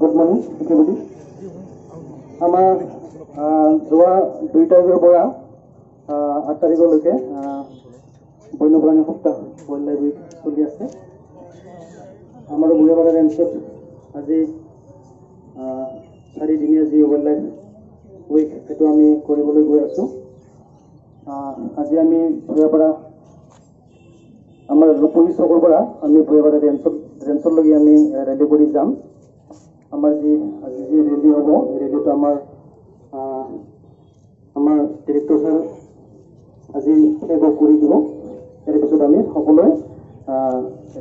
Good morning, everybody. আমাৰ যোৱা 2 তাৰিখৰ পৰা 8 তাৰিখলৈকে বন্যপ্ৰাণী সপ্তাহ ৱাইল্ড লাইফ উইক চলি আছে। আমাৰ বুঢ়াপাৰা ৰেঞ্জত আজি 4দিনীয়া যি ৱাইল্ড লাইফ উইক সেইটো আমি কৰিবলৈ গৈ আছোঁ। আজি আমি বুঢ়াপাৰা আমাৰ ৰূপহী চকৰ পৰা আমি বুঢ়াপাৰা ৰেঞ্জলৈকে আমি ৰেলী কৰি যাম। আমাৰ আজি যি ৰেলী হ'ব এই ৰেলীটো আমাৰ ডিৰেক্টৰ ছাৰ আজি ফ্লেগ অফ কৰি দিব। ইয়াৰ পিছত আমি সকলোৱে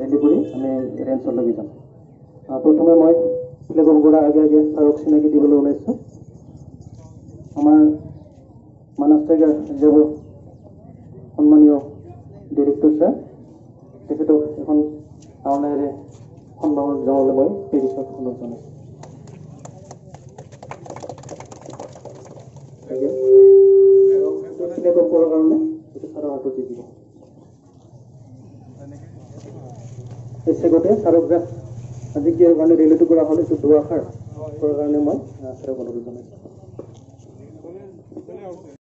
ৰেলী কৰি আমি ৰেঞ্জলৈকে যাম। প্ৰথমে মই ফ্লেগ অফ কৰাৰ আগে আগে ছাৰক চিনাকি দিবলৈ ওলাইছোঁ। আমাৰ মানস টাইগাৰ ৰিজাৰ্ভৰ সন্মানীয় ডিৰেক্টৰ ছাৰ, তেখেতক এখন আওনাইৰে সন্মান জনাবলৈ মই পেৰিছত অনুৰোধ জনাইছোঁ। ফ্লেগ অফ কৰাৰ কাৰণে এইটো ছাৰৰ হাতত দি দিব। এই চেগতে ছাৰক আজি কিহৰ কাৰণে ৰেলীটো কৰা হ'ল এইটো দুআষাৰ কৰাৰ কাৰণে মই ছাৰক অনুৰোধ জনাইছোঁ।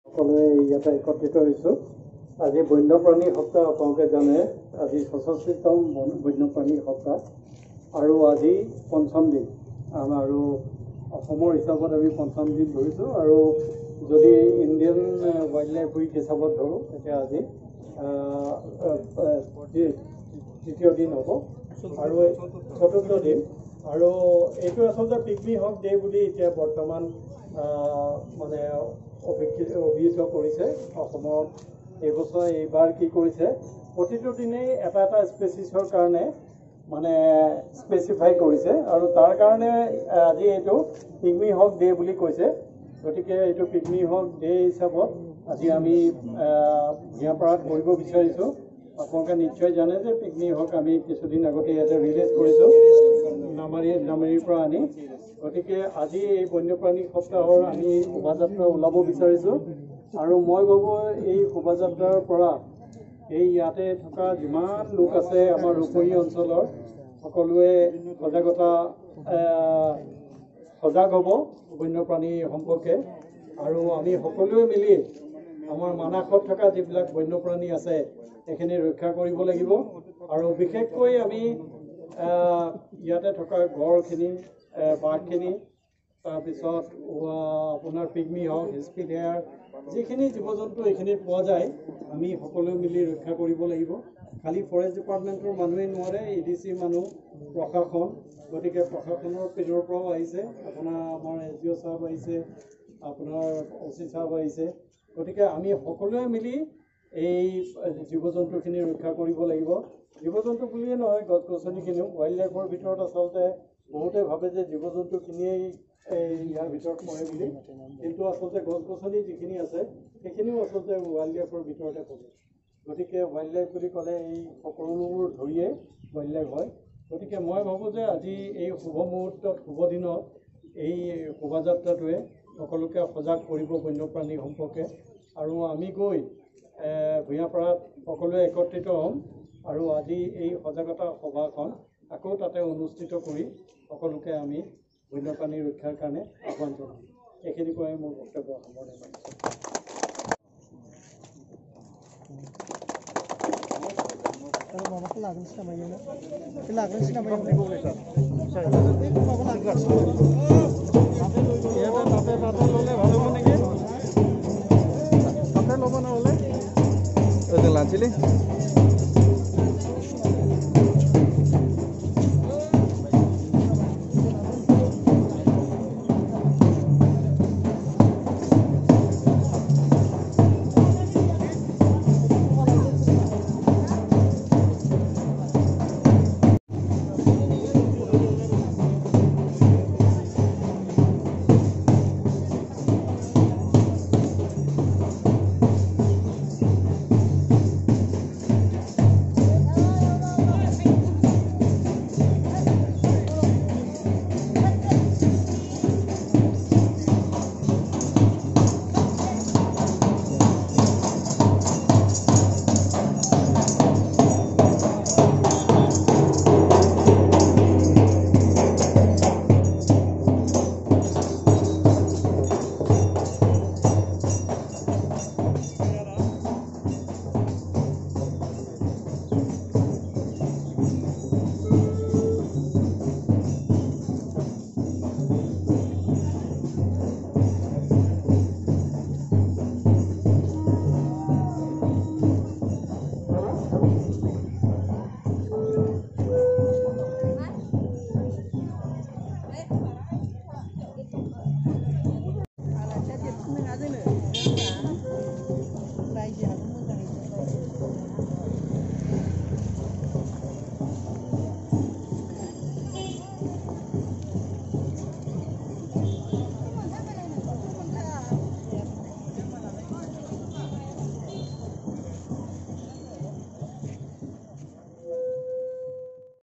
সকলোৱে ইয়াতে একত্ৰিত হৈছোঁ। আজি বন্যপ্ৰাণী সপ্তাহ আপোনালোকে জানে, আজি ৬৬তম বন্যপ্ৰাণী সপ্তাহ আৰু আজি ৫ম দিন। আৰু অসমৰ হিচাপত আমি ৫ম দিন ধৰিছোঁ আৰু যদি ইণ্ডিয়ান ৱাইল্ড লাইফ উইক হিচাপত ধৰোঁ তেতিয়া আজি ৩য় দিন হ'ব আৰু ৪ৰ্থ দিন। আৰু এইটো আচলতে পিকনিক হক ডে বুলি এতিয়া বৰ্তমান মানে অভিহিত কৰিছে অসমত। এইবছৰ এইবাৰ কি কৰিছে, প্ৰতিটো দিনেই এটা এটা স্পেচিছৰ কাৰণে মানে স্পেচিফাই কৰিছে আৰু তাৰ কাৰণে আজি এইটো পিকনিক হক ডে বুলি কৈছে। গতিকে এইটো পিকনিক হক ডে হিচাপত আজি আমি ভূঞাপাৰাত কৰিব বিচাৰিছোঁ। আপোনালোকে নিশ্চয় জানে যে পিকনিক হক আমি কিছুদিন আগতে ইয়াতে ৰিলিজ কৰিছোঁ নামেৰিৰ পৰা আনি। গতিকে আজি এই বন্যপ্ৰাণী সপ্তাহৰ আমি শোভাযাত্ৰা ওলাব বিচাৰিছোঁ আৰু মই ভাবোঁ এই শোভাযাত্ৰাৰ পৰা এই ইয়াতে থকা যিমান লোক আছে আমাৰ ৰূপহী অঞ্চলৰ সকলোৱে সজাগ হ'ব বন্যপ্ৰাণী সম্পৰ্কে। আৰু আমি সকলোৱে মিলি আমাৰ মানাসত থকা যিবিলাক বন্যপ্ৰাণী আছে সেইখিনি ৰক্ষা কৰিব লাগিব। আৰু বিশেষকৈ আমি ইয়াতে থকা গড়খিনি, বাঘখিনি, তাৰপিছত আপোনাৰ পিগমি হওক, হিস্পি হেয়াৰ, যিখিনি জীৱ জন্তু এইখিনি পোৱা যায় আমি সকলোৱে মিলি ৰক্ষা কৰিব লাগিব। খালি ফৰেষ্ট ডিপাৰ্টমেণ্টৰ মানুহেই নোৱাৰে, EDC মানুহ, প্ৰশাসন। গতিকে প্ৰশাসনৰ পিনৰ পৰাও আহিছে, আপোনাৰ আমাৰ SDO চাহাব আহিছে, আপোনাৰ OC চাহাব আহিছে। গতিকে আমি সকলোৱে মিলি এই জীৱ জন্তুখিনি ৰক্ষা কৰিব লাগিব। জীৱ জন্তু বুলিয়ে নহয়, গছ গছনিখিনিও ৱাইল্ড লাইফৰ ভিতৰত আচলতে বহুতে ভাবে যে জীৱ জন্তুখিনিয়েই ইয়াৰ ভিতৰত পৰে বুলি, কিন্তু আচলতে গছ গছনি যিখিনি আছে সেইখিনিও আচলতে ৱাইল্ড লাইফৰ ভিতৰতে পৰে। গতিকে ৱাইল্ড লাইফ বুলি ক'লে এই সকলোবোৰ ধৰিয়ে ৱাইল্ড লাইফ হয়। গতিকে মই ভাবোঁ যে আজি এই শুভ মুহূৰ্তত, শুভ দিনত এই শোভাযাত্ৰাটোৱে সকলোকে সজাগ কৰিব বন্যপ্ৰাণী সম্পৰ্কে। আৰু আমি গৈ ভূঞাপাৰাত সকলোৱে একত্ৰিত হ'ম আৰু আজি এই সজাগতা সভাখন আকৌ তাতে অনুষ্ঠিত কৰি সকলোকে আমি বন্যপ্ৰাণী ৰক্ষাৰ কাৰণে আহ্বান জনাম। এইখিনি কৈ মোৰ বক্তব্য সামৰণি মাৰিছোঁ। তাতে ল'লে ভাল হ'ব নেকি? তাতে ল'ব নহ'লে লাঞ্চিলি